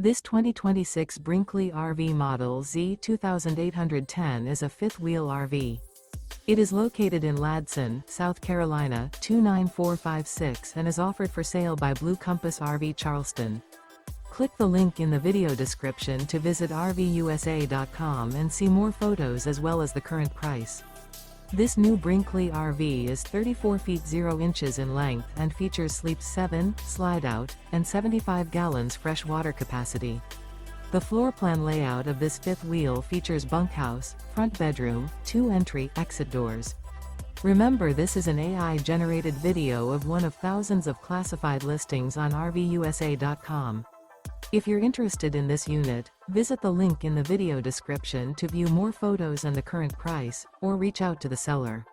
This 2026 Brinkley RV Model Z 2810 is a fifth-wheel RV. It is located in Ladson, South Carolina, 29456 and is offered for sale by Blue Compass RV Charleston. Click the link in the video description to visit RVUSA.com and see more photos as well as the current price. This new Brinkley RV is 34 feet 0 inches in length and features sleeps 7, slide-out, and 75 gallons fresh water capacity. The floor plan layout of this fifth wheel features bunkhouse, front bedroom, 2 entry/exit doors. Remember, this is an AI-generated video of one of thousands of classified listings on RVUSA.com. If you're interested in this unit, visit the link in the video description to view more photos and the current price, or reach out to the seller.